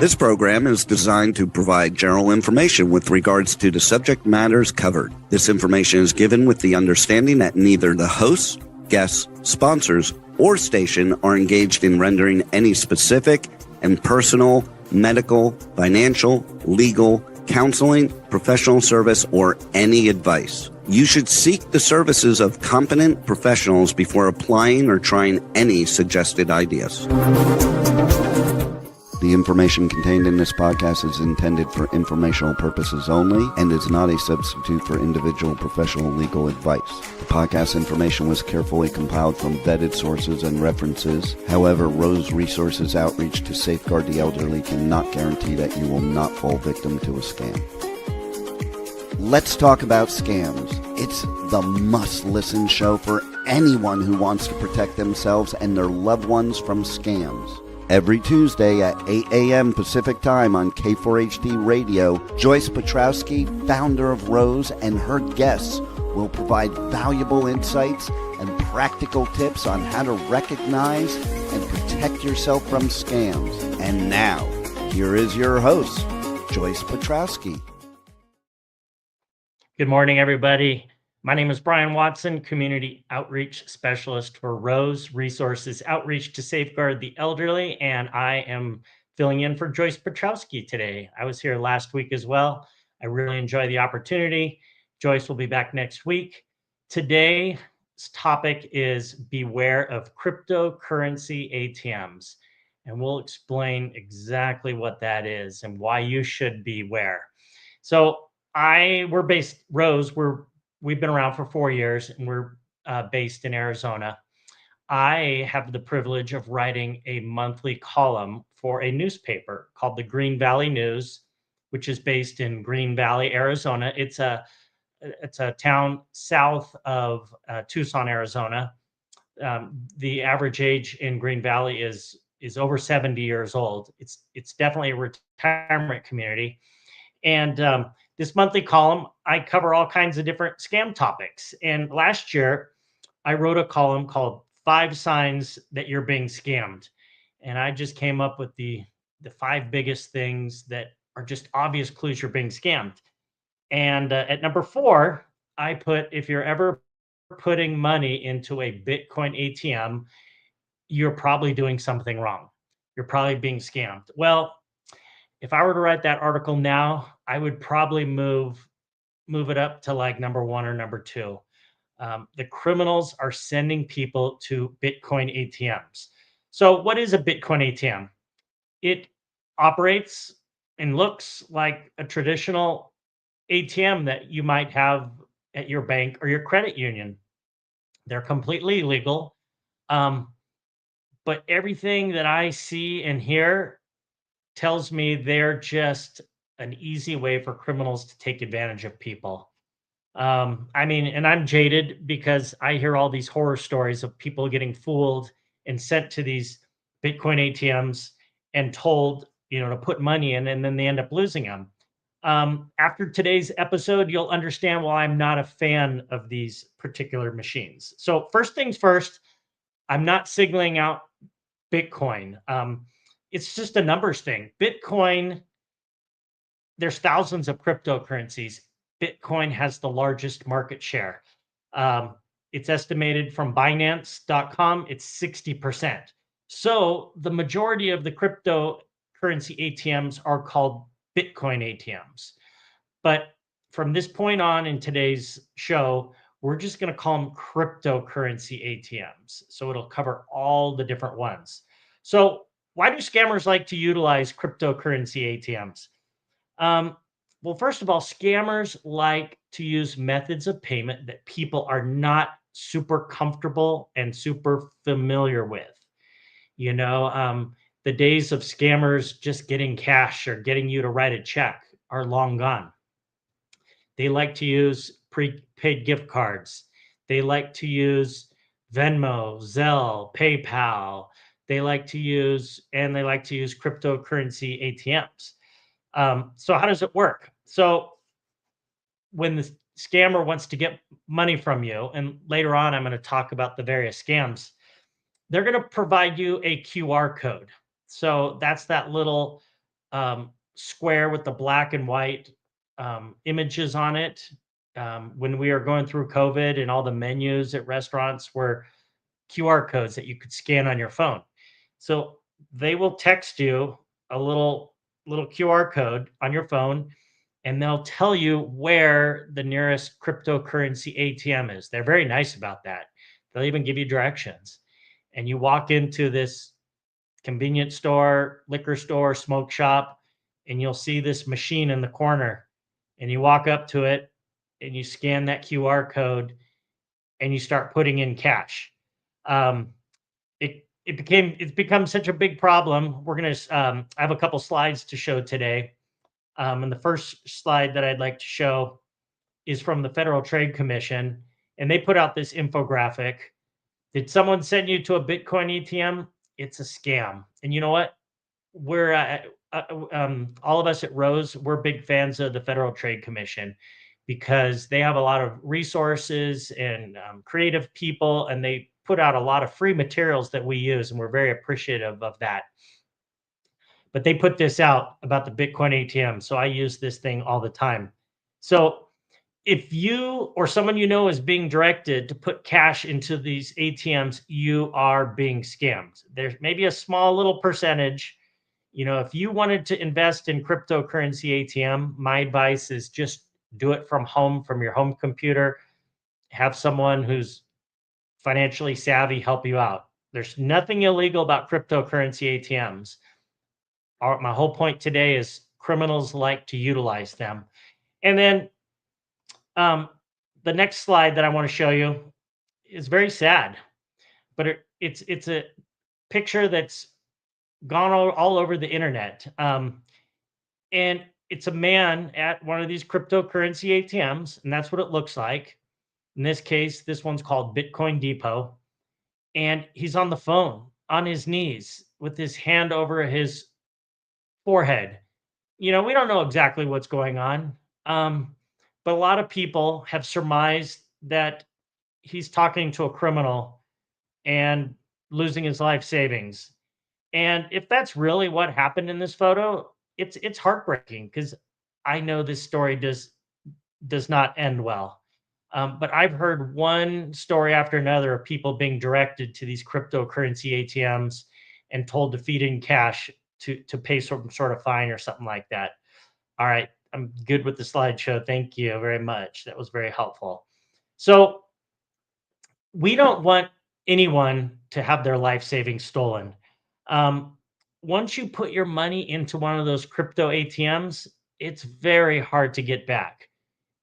This program is designed to provide general information with regards to the subject matters covered. This information is given with the understanding that neither the hosts, guests, sponsors, or station are engaged in rendering any specific and personal, medical, financial, legal, counseling, professional service, or any advice. You should seek the services of competent professionals before applying or trying any suggested ideas. The information contained in this podcast is intended for informational purposes only and is not a substitute for individual professional legal advice. The podcast information was carefully compiled from vetted sources and references. However, Rose Resources Outreach to Safeguard the Elderly cannot guarantee that you will not fall victim to a scam. Let's talk about scams. It's the must-listen show for anyone who wants to protect themselves and their loved ones from scams. Every Tuesday at 8 a.m. Pacific Time on K4HD Radio, Joyce Petrowski, founder of Rose, and her guests will provide valuable insights and practical tips on how to recognize and protect yourself from scams. And now, here is your host, Joyce Petrowski. Good morning, everybody. My name is Brian Watson, Community Outreach Specialist for Rose Resources Outreach to Safeguard the Elderly, and I am filling in for Joyce Petrowski today. I was here last week as well. I really enjoy the opportunity. Joyce will be back next week. Today's topic is beware of cryptocurrency ATMs, and we'll explain exactly what that is and why you should beware. So We've been around for 4 years, and we're based in Arizona. I have the privilege of writing a monthly column for a newspaper called the Green Valley News, which is based in Green Valley, Arizona. It's a town south of Tucson, Arizona. The average age in Green Valley is over 70 years old. It's definitely a retirement community, and this monthly column, I cover all kinds of different scam topics. And last year, I wrote a column called 5 Signs That You're Being Scammed. And I just came up with the 5 biggest things that are just obvious clues you're being scammed. And at number 4, I put, if you're ever putting money into a Bitcoin ATM, you're probably doing something wrong. You're probably being scammed. Well, if I were to write that article now, I would probably move it up to like number 1 or number 2. The criminals are sending people to Bitcoin ATMs. So what is a Bitcoin ATM? It operates and looks like a traditional ATM that you might have at your bank or your credit union. They're completely illegal. But everything that I see and hear tells me they're just an easy way for criminals to take advantage of people. And I'm jaded because I hear all these horror stories of people getting fooled and sent to these Bitcoin ATMs and told, to put money in, and then they end up losing them. After today's episode, you'll understand why I'm not a fan of these particular machines. So first things first, I'm not signaling out Bitcoin. It's just a numbers thing. Bitcoin, there's thousands of cryptocurrencies. Bitcoin has the largest market share. It's estimated from Binance.com, it's 60%. So the majority of the cryptocurrency ATMs are called Bitcoin ATMs. But from this point on in today's show, we're just going to call them cryptocurrency ATMs. So it'll cover all the different ones. So why do scammers like to utilize cryptocurrency ATMs? Well, first of all, scammers like to use methods of payment that people are not super comfortable and super familiar with. The days of scammers just getting cash or getting you to write a check are long gone. They like to use prepaid gift cards. They like to use Venmo, Zelle, PayPal. They like to use cryptocurrency ATMs. So how does it work? So when the scammer wants to get money from you, and later on I'm going to talk about the various scams, they're going to provide you a QR code. So that's that little square with the black and white images on it. When we are going through COVID, and all the menus at restaurants were QR codes that you could scan on your phone. So they will text you a little QR code on your phone, and they'll tell you where the nearest cryptocurrency ATM is. They're very nice about that. They'll even give you directions. And you walk into this convenience store, liquor store, smoke shop, and you'll see this machine in the corner. And you walk up to it and you scan that QR code and you start putting in cash. Um, it's become such a big problem. I have a couple slides to show today. And the first slide that I'd like to show is from the Federal Trade Commission, and they put out this infographic. Did someone send you to a Bitcoin ATM? It's a scam. And you know what? We're all of us at Rose, we're big fans of the Federal Trade Commission because they have a lot of resources and creative people, and they put out a lot of free materials that we use, and we're very appreciative of that. But they put this out about the Bitcoin ATM, so I use this thing all the time. So if you or someone you know is being directed to put cash into these ATMs, you are being scammed. There's maybe a small little percentage. If you wanted to invest in cryptocurrency ATM, my advice is just do it from home, from your home computer. Have someone who's financially savvy help you out. There's nothing illegal about cryptocurrency ATMs. My whole point today is criminals like to utilize them. And then the next slide that I want to show you is very sad, but it's a picture that's gone all over the internet. And it's a man at one of these cryptocurrency ATMs, and that's what it looks like. In this case, this one's called Bitcoin Depot. And he's on the phone on his knees with his hand over his forehead. We don't know exactly what's going on. But a lot of people have surmised that he's talking to a criminal and losing his life savings. And if that's really what happened in this photo, it's heartbreaking because I know this story does not end well. But I've heard one story after another of people being directed to these cryptocurrency ATMs and told to feed in cash to pay some sort of fine or something like that. All right, I'm good with the slideshow. Thank you very much. That was very helpful. So we don't want anyone to have their life savings stolen. Um, Once you put your money into one of those crypto ATMs, it's very hard to get back.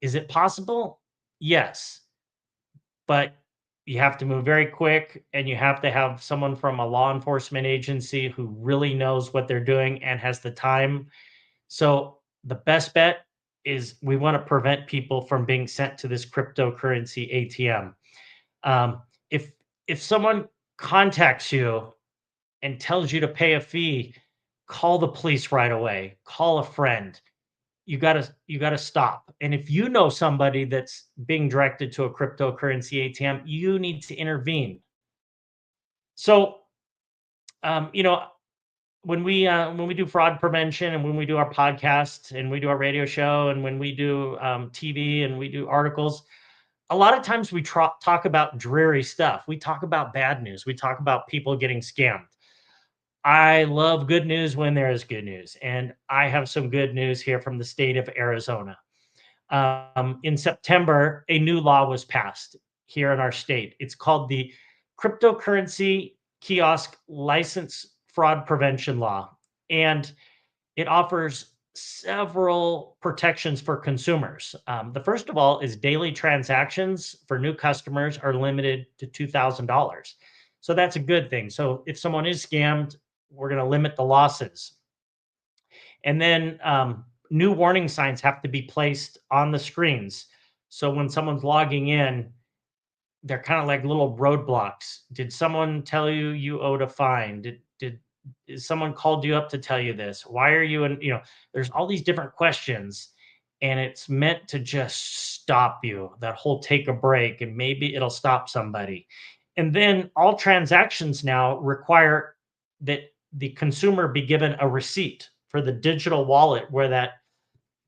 Is it possible? Yes, but you have to move very quick, and you have to have someone from a law enforcement agency who really knows what they're doing and has the time. So the best bet is we want to prevent people from being sent to this cryptocurrency ATM. Um, if if someone contacts you and tells you to pay a fee, call the police right away. Call a friend. You gotta stop. And if you know somebody that's being directed to a cryptocurrency ATM, you need to intervene. So, um, you know, when we do fraud prevention, and when we do our podcast, and we do our radio show, and when we do TV, and we do articles, a lot of times we talk about dreary stuff. We talk about bad news. We talk about people getting scammed. I love good news when there is good news, and I have some good news here from the state of Arizona. In September, a new law was passed here in our state. It's called the Cryptocurrency Kiosk License Fraud Prevention Law, and it offers several protections for consumers. The first of all is daily transactions for new customers are limited to $2,000. So that's a good thing. So if someone is scammed, we're going to limit the losses. And then new warning signs have to be placed on the screens. So when someone's logging in, they're kind of like little roadblocks. Did someone tell you you owed a fine? Is someone called you up to tell you this? Why are you in, there's all these different questions, and it's meant to just stop you, that whole take a break, and maybe it'll stop somebody. And then all transactions now require that the consumer be given a receipt for the digital wallet where that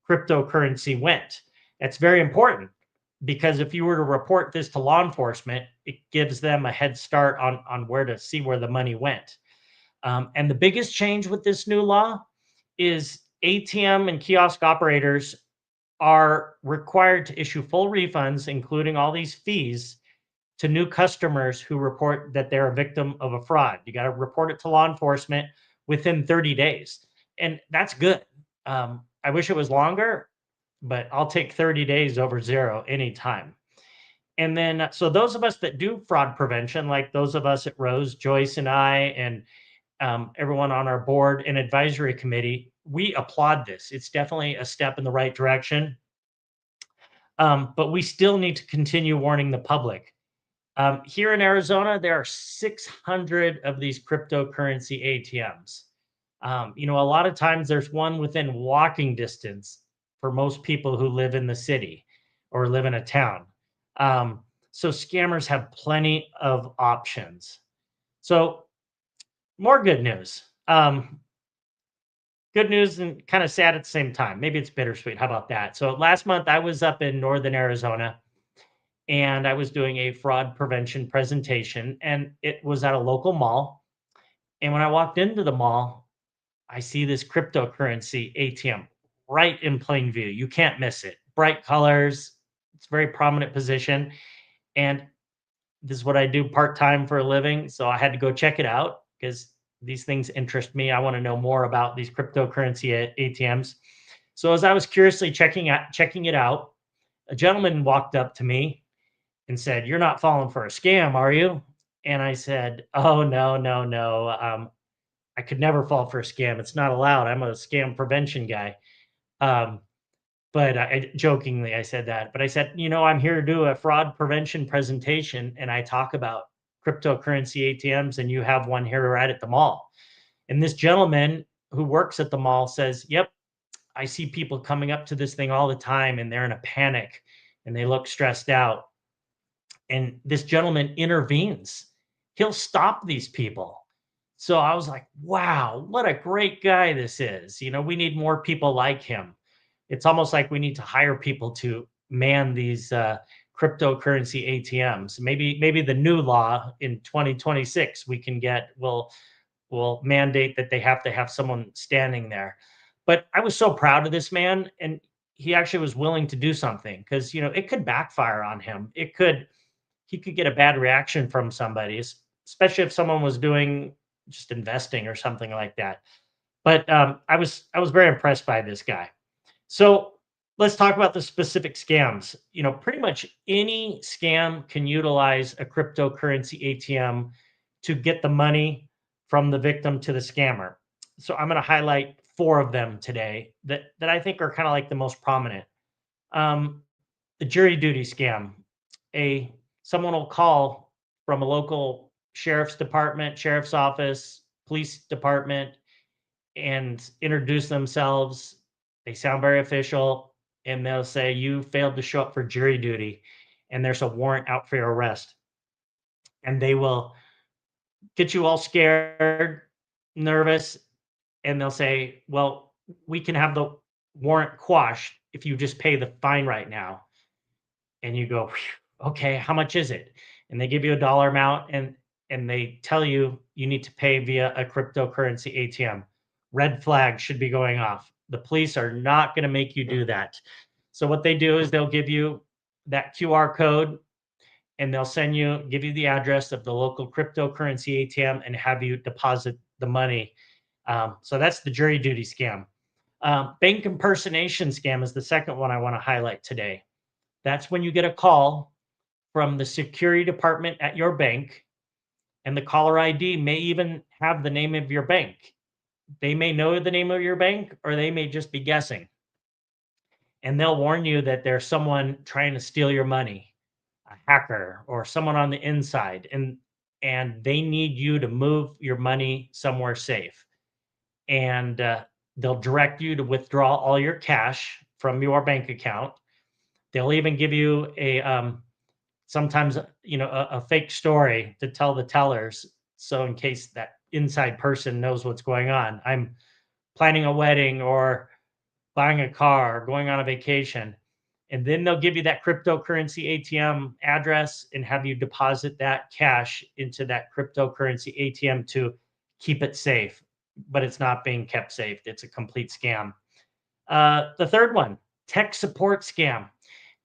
cryptocurrency went. That's very important because if you were to report this to law enforcement, it gives them a head start on where to see where the money went. And the biggest change with this new law is ATM and kiosk operators are required to issue full refunds, including all these fees, to new customers who report that they're a victim of a fraud. You got to report it to law enforcement within 30 days. And that's good. I wish it was longer, but I'll take 30 days over zero anytime. And then, so those of us that do fraud prevention, like those of us at Rose, Joyce, and I, and everyone on our board and advisory committee, we applaud this. It's definitely a step in the right direction. But we still need to continue warning the public. Here in Arizona, there are 600 of these cryptocurrency ATMs. A lot of times there's one within walking distance for most people who live in the city or live in a town. So scammers have plenty of options. So more good news. Good news and kind of sad at the same time. Maybe it's bittersweet. How about that? So last month I was up in northern Arizona and I was doing a fraud prevention presentation, and it was at a local mall. And when I walked into the mall, I see this cryptocurrency ATM right in plain view. You can't miss it. Bright colors, it's a very prominent position. And this is what I do part-time for a living. So I had to go check it out because these things interest me. I want to know more about these cryptocurrency ATMs. So as I was curiously checking it out, a gentleman walked up to me and said, "You're not falling for a scam, are you?" And I said, "Oh, no, no, no. I could never fall for a scam. It's not allowed. I'm a scam prevention guy." Um, but jokingly, I said that. But I said, I'm here to do a fraud prevention presentation, and I talk about cryptocurrency ATMs, and you have one here right at the mall. And this gentleman who works at the mall says, "Yep, I see people coming up to this thing all the time, and they're in a panic, and they look stressed out." And this gentleman intervenes. He'll stop these people. So I was like, wow, what a great guy this is. We need more people like him. It's almost like we need to hire people to man these cryptocurrency ATMs. Maybe the new law in 2026 will mandate that they have to have someone standing there. But I was so proud of this man, and he actually was willing to do something because it could backfire on him. He could get a bad reaction from somebody, especially if someone was doing just investing or something like that. But I was very impressed by this guy. So let's talk about the specific scams. Pretty much any scam can utilize a cryptocurrency ATM to get the money from the victim to the scammer. So I'm going to highlight 4 of them today that I think are kind of like the most prominent. The jury duty scam. Someone will call from a local sheriff's department, sheriff's office, police department, and introduce themselves. They sound very official, and they'll say, "You failed to show up for jury duty, and there's a warrant out for your arrest." And they will get you all scared, nervous, and they'll say, "Well, we can have the warrant quashed if you just pay the fine right now." And you go, "Okay, how much is it?" And they give you a dollar amount, and they tell you you need to pay via a cryptocurrency ATM. Red flag should be going off. The police are not going to make you do that. So what they do is they'll give you that QR code, and they'll give you the address of the local cryptocurrency ATM and have you deposit the money. So that's the jury duty scam. Bank impersonation scam is the second one I want to highlight today. That's when you get a call from the security department at your bank, and the caller ID may even have the name of your bank. They may know the name of your bank, or they may just be guessing. And they'll warn you that there's someone trying to steal your money, a hacker or someone on the inside, and they need you to move your money somewhere safe. And they'll direct you to withdraw all your cash from your bank account. They'll even give you sometimes a fake story to tell the tellers, so in case that inside person knows what's going on. I'm planning a wedding or buying a car or going on a vacation. And then they'll give you that cryptocurrency ATM address and have you deposit that cash into that cryptocurrency ATM to keep it safe. But it's not being kept safe. It's a complete scam. The third one, tech support scam.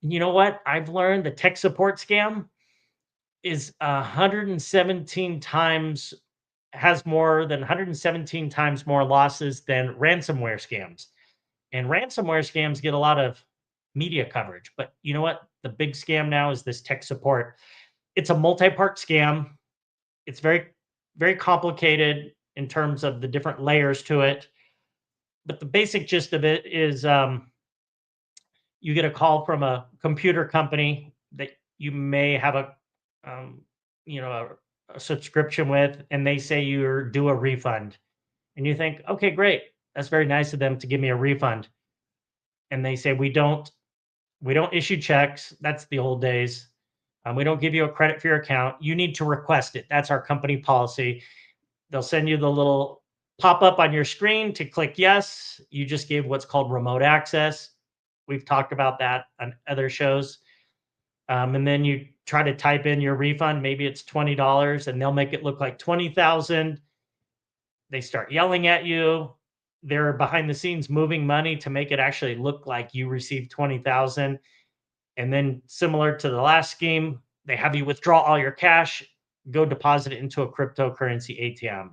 You know what? I've learned the tech support scam is 117 times, has more than 117 times more losses than ransomware scams. And ransomware scams get a lot of media coverage. But you know what? The big scam now is this tech support. It's a multi-part scam. It's very, very complicated in terms of the different layers to it. But the basic gist of it is you get a call from a computer company that you may have um, a subscription with, and they say you're due a refund. And you think, okay, great. That's very nice of them to give me a refund. And they say, we don't issue checks. That's the old days. We don't give you a credit for your account. You need to request it. That's our company policy. They'll send you the little pop up on your screen to click yes. You just gave what's called remote access. We've talked about that on other shows. And then you try to type in your refund. Maybe it's $20 and they'll make it look like 20,000. They start yelling at you. They're behind the scenes moving money to make it actually look like you received 20,000. And then similar to the last scheme, they have you withdraw all your cash, go deposit it into a cryptocurrency ATM.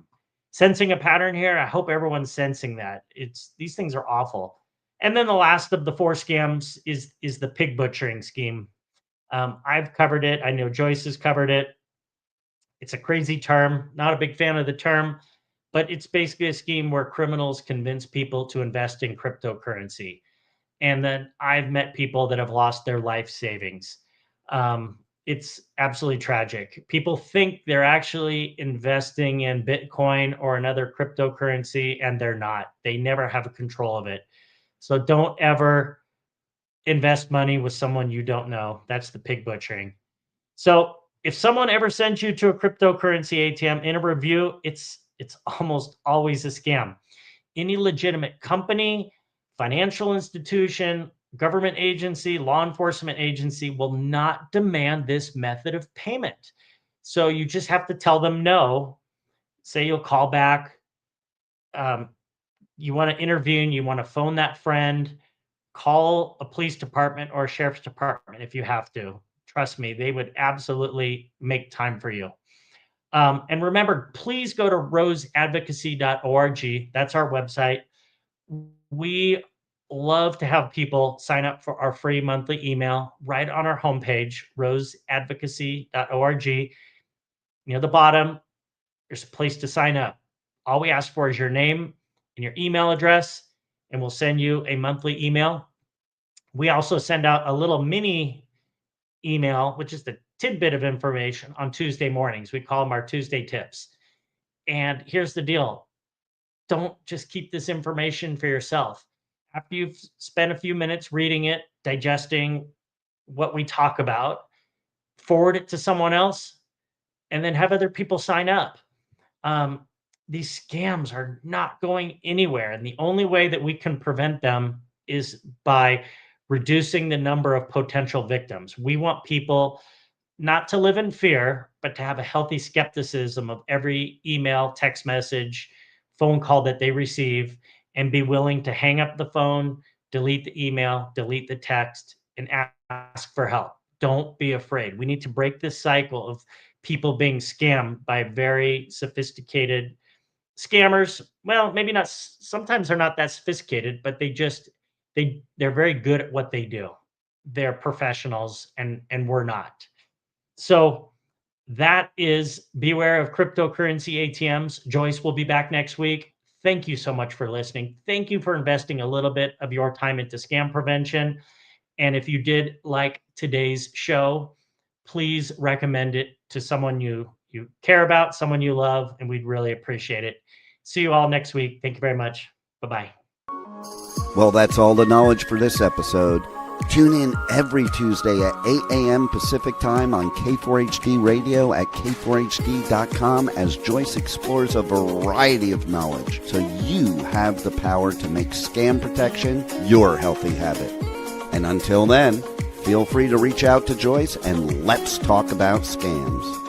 Sensing a pattern here? I hope everyone's sensing that. These things are awful. And then the last of the four scams is the pig butchering scheme. I've covered it. I know Joyce has covered it. It's a crazy term. Not a big fan of the term, but it's basically a scheme where criminals convince people to invest in cryptocurrency. And then I've met people that have lost their life savings. It's absolutely tragic. People think they're actually investing in Bitcoin or another cryptocurrency, and they're not. They never have control of it. So don't ever invest money with someone you don't know. That's the pig butchering. So if someone ever sends you to a cryptocurrency ATM in a review, it's almost always a scam. Any legitimate company, financial institution, government agency, law enforcement agency will not demand this method of payment. So you just have to tell them no. Say you'll call back. You want to intervene, you want to phone that friend, call a police department or a sheriff's department if you have to. Trust me, they would absolutely make time for you. And remember, please go to roseadvocacy.org. That's our website. We love to have people sign up for our free monthly email right on our homepage, roseadvocacy.org. Near the bottom, there's a place to sign up. All we ask for is your name and your email address, and we'll send you a monthly email. We also send out a little mini email, which is the tidbit of information on Tuesday mornings. We call them our Tuesday tips. And here's the deal. Don't just keep this information for yourself. After you've spent a few minutes reading it, digesting what we talk about, forward it to someone else, and then have other people sign up. These scams are not going anywhere. And the only way that we can prevent them is by reducing the number of potential victims. We want people not to live in fear, but to have a healthy skepticism of every email, text message, phone call that they receive, and be willing to hang up the phone, delete the email, delete the text, and ask for help. Don't be afraid. We need to break this cycle of people being scammed by very sophisticated scammers. Well, maybe not. Sometimes they're not that sophisticated, but they're very good at what they do. They're professionals, and we're not. So that is beware of cryptocurrency ATMs. Joyce will be back next week. Thank you so much for listening. Thank you for investing a little bit of your time into scam prevention. And if you did like today's show, please recommend it to someone you care about, someone you love, and we'd really appreciate it. See you all next week. Thank you very much. Bye-bye. Well, that's all the knowledge for this episode. Tune in every Tuesday at 8 a.m. Pacific Time on K4HD Radio at k4hd.com as Joyce explores a variety of knowledge so you have the power to make scam protection your healthy habit. And until then, feel free to reach out to Joyce and let's talk about scams.